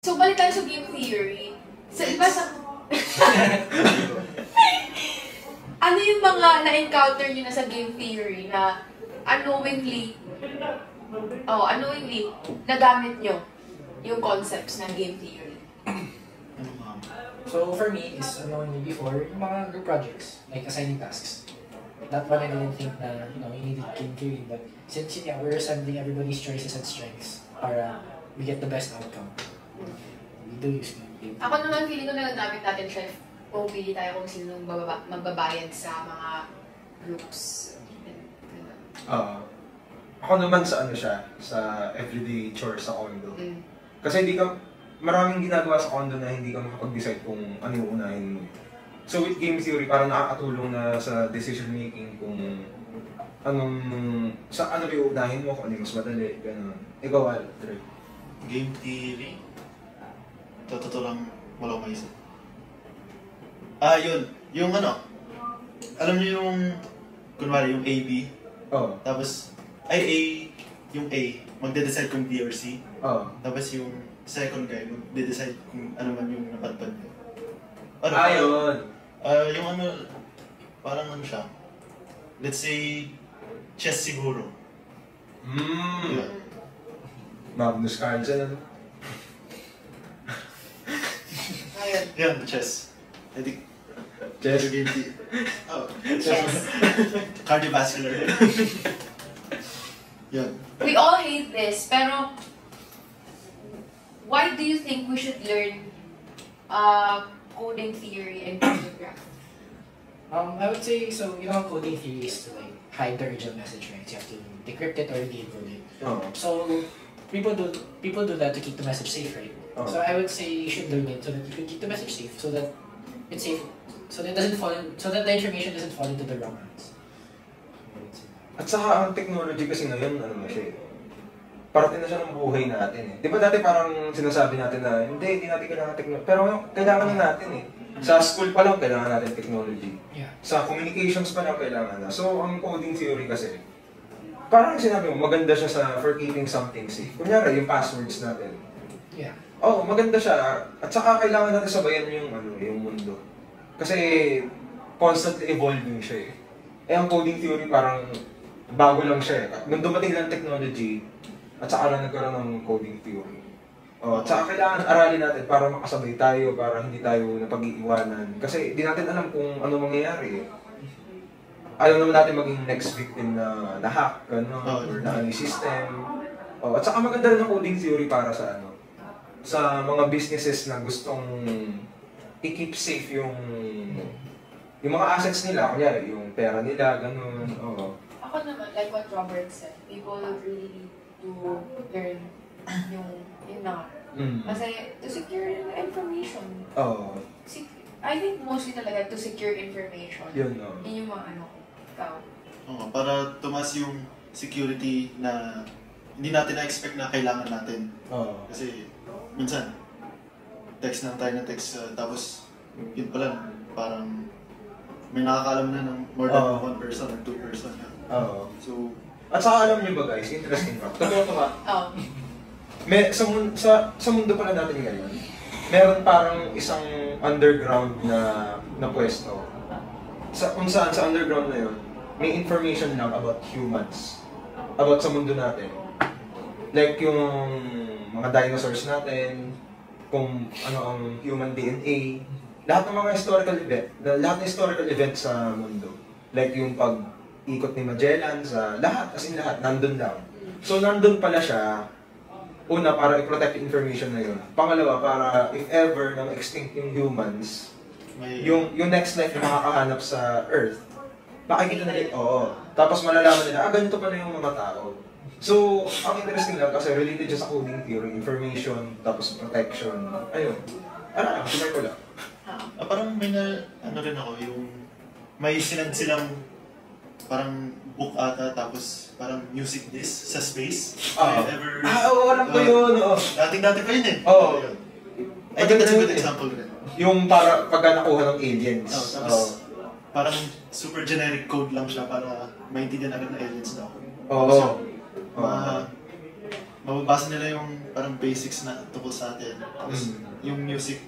So, balik tayo sa game theory. Sa iba sa... ano yung mga na-encounter nyo na sa game theory na unknowingly nagamit nyo yung concepts ng game theory? So for me, is unknowingly before, yung mga group projects, like assigning tasks. That one I didn't think na, you needed game theory, but since we're assembling everybody's choices and strengths para we get the best outcome. We do use game theory. Ako naman, feeling ko na nagamit natin siya if pumili tayo kung sino magbabayad sa mga groups. Ako naman sa sa everyday chores sa condo. Kasi maraming ginagawa sa condo na hindi ka makapag-decide kung ano yung unahin mo. So with game theory, parang nakakatulong na sa decision making kung ano yung unahin mo, kung ano yung mas madali, gano'n. Ikaw, Alfred. Game theory? Totoo lang, wala akong maisip. Yun. Yung alam niyo yung, kunwari yung AB. Tapos, yung A, magde-decide kung B or C. Tapos yung second guy, magde-decide kung ano man yung napadpad niya. Yun. Yung parang siya. Let's say, chess siguro. Yeah. Magnus Carlsen, Yan, chess. I think, chess. game theory. Chess. Cardiovascular. Yan. We all hate this, pero why do you think we should learn coding theory and cryptography? I would say, so coding theory is to hide the original message, right? You have to decrypt it or decode it. So people do that to keep the message safe, right? So I would say you should learn it so that you can keep the message safe, so that it's safe, so that the information doesn't fall into the wrong hands. At saka ang technology kasi ngayon, parating na siya ng buhay natin . Di ba dati parang sinasabi natin na hindi natin kailangan technology, pero kailangan na natin . Sa school pa lang kailangan natin technology. Sa communications pa lang kailangan na. So ang coding theory kasi, parang sinabi mo, maganda siya for keeping something safe. Kunyari, yung passwords natin. Maganda siya. At saka kailangan natin sabayan yung mundo. Kasi constantly evolving siya . Ang coding theory parang bago lang siya . Nung dumating lang technology, at saka lang nagkaroon ng coding theory. At saka kailangan aralin natin para makasabay tayo, para hindi tayo napag-iiwanan. Kasi di natin alam kung ano mangyayari . Ayaw naman natin maging next victim na hack, or na system. At saka maganda rin ang coding theory para sa mga businesses na gustong i-keep safe yung mga assets nila, kunyari yung pera nila, ganun. Ako naman, like what Robert said, people really need to learn yun na. Kasi to secure information. I think mostly talaga to secure information. Yun yung mga ikaw. Para tumas yung security na hindi natin na-expect na kailangan natin. Kasi minsan, text lang tayo na text, tapos yun pala, parang may nakakaalam na ng more than one person or two person. So, at saka alam niyo ba guys, interesting ba? Sa mundo pala natin ngayon, meron parang isang underground na pwesto. Kung saan sa underground na yun, may information lang about humans. About sa mundo natin. Like yung mga dinosaurs natin, kung ano ang human DNA, lahat ng mga historical event sa mundo. Like yung pag-ikot ni Magellan sa lahat, nandun lang. So nandun pala siya, una para i-protect yung information na yun. Pangalawa, para if ever nang extinct yung humans, yung next life na makakahanap sa Earth, makikita nila, tapos malalaman nila, ganito pala yung mga tao. So, ang interesting lang kasi related siya sa coding theory, information, tapos protection. Ayun. Tumay ko lang. Parang may rin ako, yung may silang parang book ata, tapos parang music disc sa space. Alam ko yun. Dating-dati pa yun . I think that's a good example rin. Yung pagka nakuha ng aliens. Tapos parang super generic code lang siya para maintindihan agad na aliens daw. mababasa nila yung parang basics na tungkol sa atin. Tapos yung music,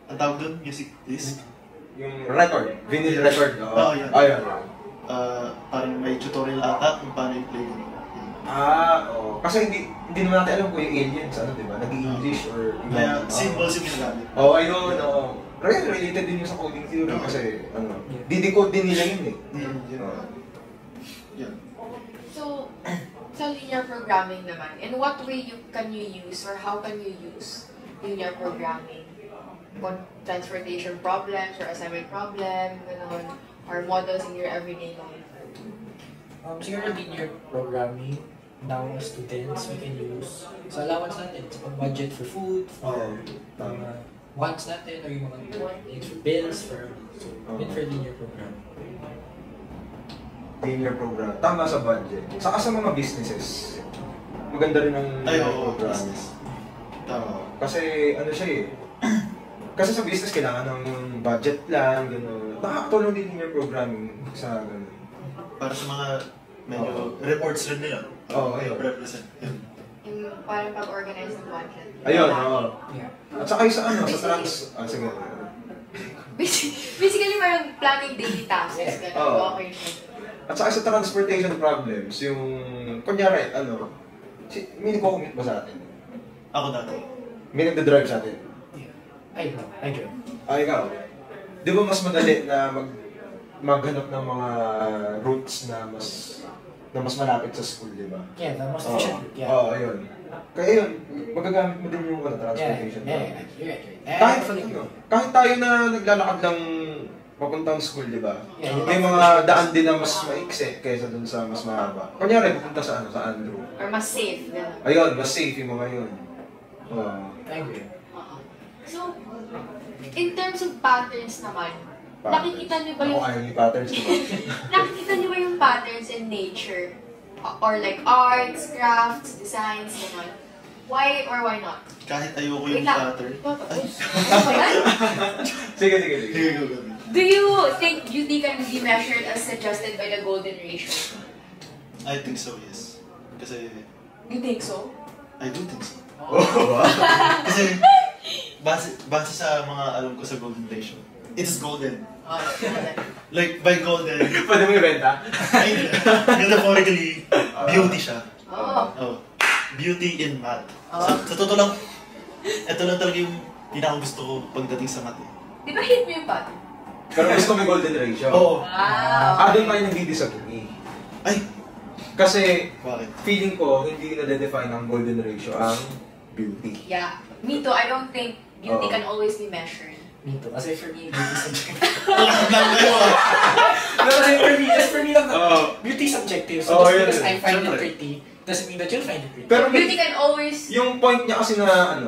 ang tawag doon, music disc? Yung record, vinyl record. Oo, yan. Ayun. Parang may tutorial ata kung paano i-play yun. Oo. Kasi hindi naman natin alam kung yung aliens, ano, di ba? Nag-English or iba. Kaya symbols yung ginagamit. Ayun, oo. Related din yun sa coding theory kasi, didecode din nila yun eh. Yeah. So, sa linear programming naman, in what way can you use or how can you use linear programming? Transportation problems or assignment problem, ganun, or models in your everyday life? Siguro linear programming now as students we can use sa allowance natin, sa pag-budget for food, for wants natin, or yung mga needs for bills, for linear programming. Linear program. Tama sa budget. Saka sa mga businesses. Maganda rin ang linear programming. Tama. Kasi ano siya eh. Kasi sa business kailangan ng budget lang, gano'n. Nakakatulong din linear programming sa gano'n. Para sa mga medyo reports rin nila. Ayun. Represent. Yung parang pag-organize ng budget. Ayun, At saka yung sa sige. Basically, parang planning daily tasks. Gano'n. Okay. At saka sa transportation problems, yung, kunyari, may nagko-commute ba sa atin? Ako dati. May nagda-drive sa atin? I drive. Ikaw. Di ba mas madali na maghanap ng mga routes na mas malapit sa school, di ba? Yeah, the most efficient. Ayun. Kaya yun, magagamit mo din yung transportation. Kahit tayo na naglalakad lang papuntang school, di ba? May mga daan din na mas maikse kaysa dun sa mas mahaba. Kunyari, pupunta sa Andrew. Or mas safe. Ayun, mas safe yung mga yun. I agree. So, in terms of patterns naman, nakikita niyo ba yung... Ayaw yung patterns, diba? Nakikita niyo ba yung patterns in nature? Or like arts, crafts, designs, gano'n? Why or why not? Kahit ayoko yung pattern. Sige. Do you think beauty can be measured as suggested by the golden ratio? I think so, yes. Kasi... You think so? I do think so. Kasi... Base sa mga alam ko sa golden ratio, it is golden. Like, by golden... Pwede mo ibenta? Metaphorically, beauty siya. Beauty in math. Sa totoo lang, ito lang talaga yung pinaka-gusto ko pagdating sa math. Di ba hit mo yung pattern? Pero gusto mo yung golden ratio? Oo. Doon tayo nagdi-disagree. Ay! Kasi, bakit? Feeling ko, hindi na-define ang golden ratio ang beauty. Yeah. Me too. I don't think beauty can always be measured. Me too. Kasi for me, beauty is subjective. For me lang, beauty is subjective. So just because I find it pretty, doesn't mean that you'll find it pretty. Pero beauty can always... Yung point niya kasi na,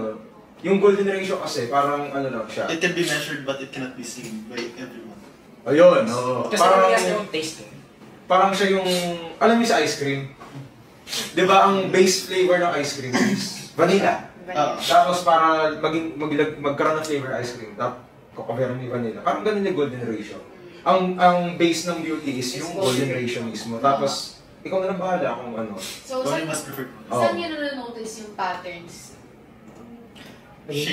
yung golden ratio kasi, parang lang siya. It can be measured but it cannot be seen by everyone. Ayun, Kasi parang has their own taste. Parang siya yung, alam mo sa ice cream? Di ba ang base flavor ng ice cream is vanilla? Tapos para magkaroon ng flavor ice cream, tapos compare ni vanilla. Parang ganun yung golden ratio. Ang base ng beauty is yung golden ratio mismo. Tapos, ikaw na lang bahala kung ano. So, saan nyo na-notice yung patterns?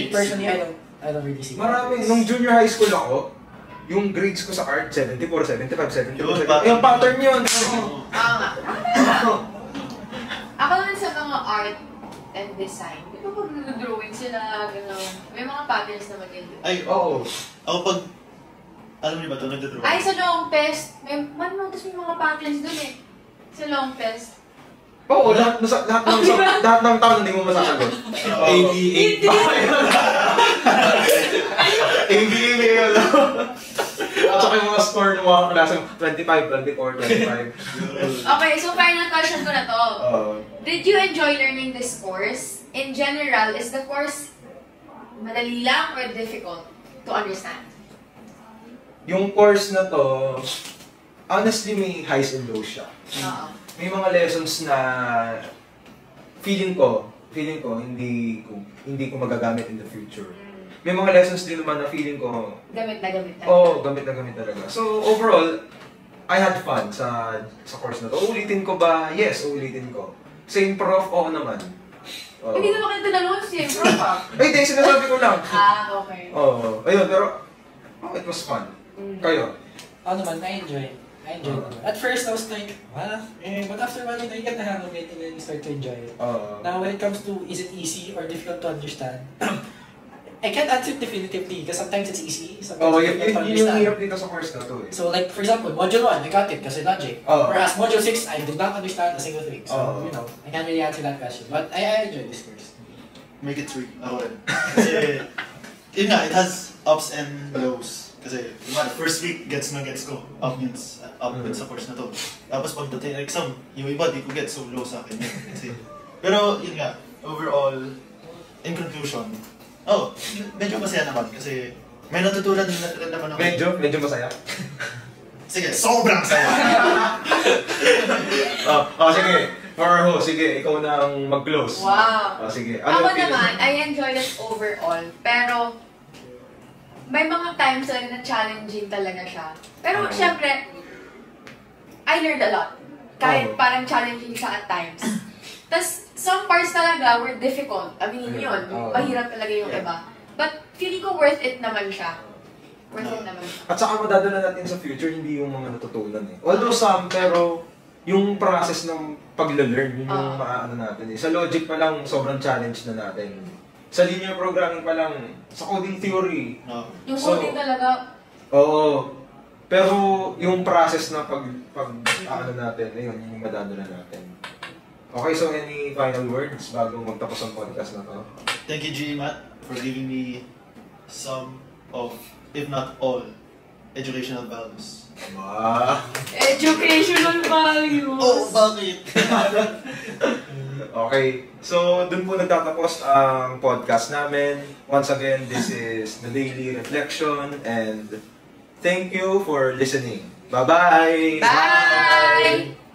Personally, I don't really see marami. Nung junior high school ako, yung grades ko sa art, 74, 75, 74. Yung pattern yun. Nga. Ako naman sa mga art and design, di ba pag nag-drawing sila, gano'n, may mga patterns naman yun. Ay, oo. Ako pag, alam niyo ba ito, nagdodrawing? Ay, sa long pest, may man-notice may mga patterns dun eh. Sa long pest. Oo, lahat ng taon hindi mo masasagot. ABA, At saka yung mga score ng mga klase, 25, 24, 25. Okay, so final question ko na to. Did you enjoy learning this course? In general, is the course madali lang or difficult to understand? Yung course na to, honestly may highs and lows siya. May mga lessons na feeling ko hindi ko magagamit in the future. May mga lessons din naman na feeling ko gamit na gamit talaga. Oo, gamit na gamit talaga. So overall, I had fun sa course na to. Uulitin ko ba? Yes, uulitin ko. Same prof, oo naman. Hindi naman kayo tinanong si Prof. Ay, di, sinasabi ko lang. Okay. Ayun, pero it was fun. Kayo? Ako naman, I enjoy. At first, I was like, but after a while, you get the hang of it and then you start to enjoy it. Now, when it comes to is it easy or difficult to understand, I can't answer it definitively because sometimes it's easy, sometimes it's difficult to understand. Yung hirap dito sa course na to eh. So like, for example, Module 1, I got it kasi logic. Whereas Module 6, I did not understand a single thing. So, I can't really answer that question. But I enjoy this course. Make it 3. Ako rin. Kasi, yun nga, it has ups and lows. Kasi, the first week, gets ko. Up means up sa course na to. Tapos pagdating exam, yung iba di ko get, so low sa akin. Kasi, pero, yun nga, overall, in conclusion, medyo masaya naman kasi may natutunan din naman ako. Medyo masaya? Sige, sobrang saya! Sige. Sige, ikaw na ang mag-close. Wow! Sige. Ako naman, I enjoyed it overall, pero may mga times na challenging talaga siya. Pero syempre, I learned a lot. Kahit parang challenging siya at times. Tapos, some parts talaga were difficult. I mean, yun, mahirap talaga yung iba. But, feeling ko worth it naman siya. At saka madadala natin sa future, hindi yung mga natutunan eh. Although some, pero yung process ng pag-learn, yun yung maano natin eh. Sa logic pa lang, sobrang challenge na natin. Sa linear programming pa lang, sa coding theory. Yung coding talaga. Pero yung process na pag natin, yun yung madadala natin. Okay, so any final words bago magtapos ang podcast na to? Thank you, G. Matt, for giving me some of, if not all, educational values. Wow! Educational values! Bakit? Okay, so dun po nagtatapos ang podcast namin. Once again, this is the Daily Reflection and thank you for listening. Bye-bye! Bye!